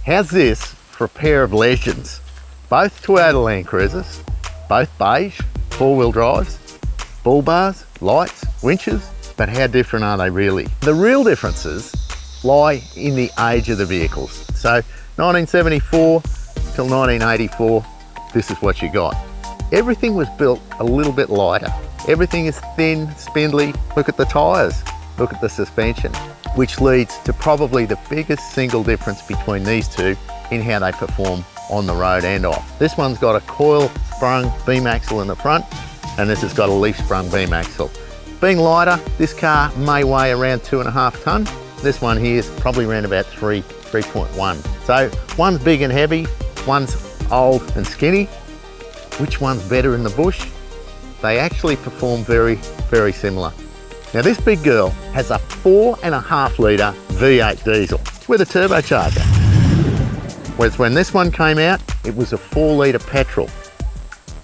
How's this for a pair of legends? Both Toyota LandCruisers, both beige, four-wheel drives, bull bars, lights, winches, but how different are they really? The real differences lie in the age of the vehicles. So 1974 till 1984, this is what you got. Everything was built a little bit lighter. Everything is thin, spindly. Look at the tyres, look at the suspension, which leads to probably the biggest single difference between these two in how they perform on the road and off. This one's got a coil sprung beam axle in the front, and this has got a leaf sprung beam axle. Being lighter, this car may weigh around 2.5 tonne. This one here is probably around about 3.1. So one's big and heavy, one's old and skinny. Which one's better in the bush? They actually perform very, very similar. Now this big girl has a 4.5 litre V8 diesel with a turbocharger. Whereas when this one came out, it was a 4 litre petrol.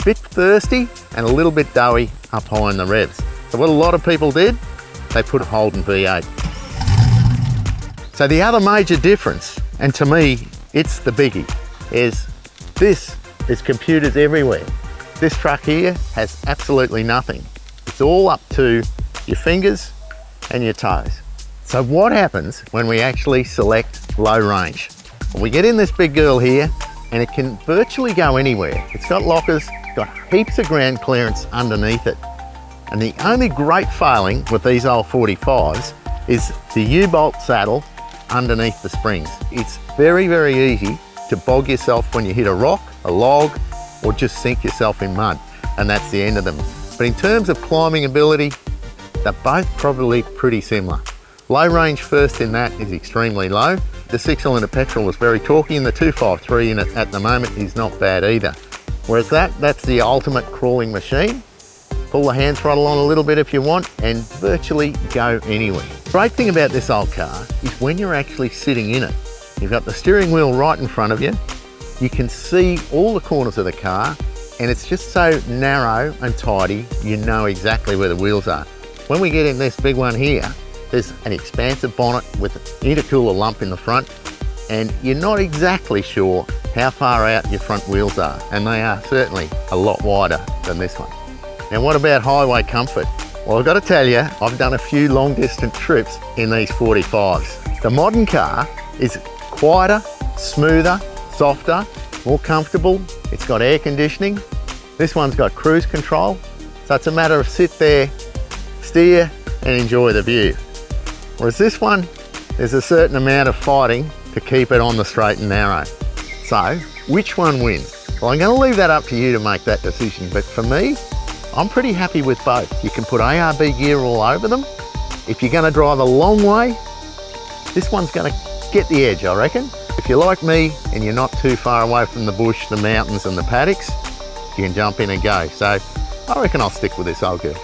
Bit thirsty and a little bit doughy up high in the revs. So what a lot of people did, they put a Holden V8. So the other major difference, and to me, it's the biggie, is this is computers everywhere. This truck here has absolutely nothing. It's all up to your fingers and your toes. So what happens when we actually select low range? Well, we get in this big girl here and it can virtually go anywhere. It's got lockers, got heaps of ground clearance underneath it. And the only great failing with these old 45s is the U-bolt saddle underneath the springs. It's very, very easy to bog yourself when you hit a rock, a log, or just sink yourself in mud, and that's the end of them. But in terms of climbing ability, they're both probably pretty similar. Low range first in that is extremely low. The 6-cylinder petrol was very torquey, and the 253 in it at the moment is not bad either. Whereas that's the ultimate crawling machine. Pull the hand throttle on a little bit if you want and virtually go anywhere. The great thing about this old car is when you're actually sitting in it, you've got the steering wheel right in front of you, you can see all the corners of the car, and it's just so narrow and tidy, you know exactly where the wheels are. When we get in this big one here, there's an expansive bonnet with an intercooler lump in the front, and you're not exactly sure how far out your front wheels are, and they are certainly a lot wider than this one. Now what about highway comfort? Well, I've got to tell you, I've done a few long distance trips in these 45s. The modern car is quieter, smoother, softer, more comfortable. It's got air conditioning. This one's got cruise control. So it's a matter of sit there, steer and enjoy the view. Whereas this one, there's a certain amount of fighting to keep it on the straight and narrow. So which one wins? Well, I'm going to leave that up to you to make that decision. But for me, I'm pretty happy with both. You can put ARB gear all over them. If you're going to drive a long way, this one's going to get the edge, I reckon. If you're like me and you're not too far away from the bush, the mountains and the paddocks, you can jump in and go. So I reckon I'll stick with this old girl.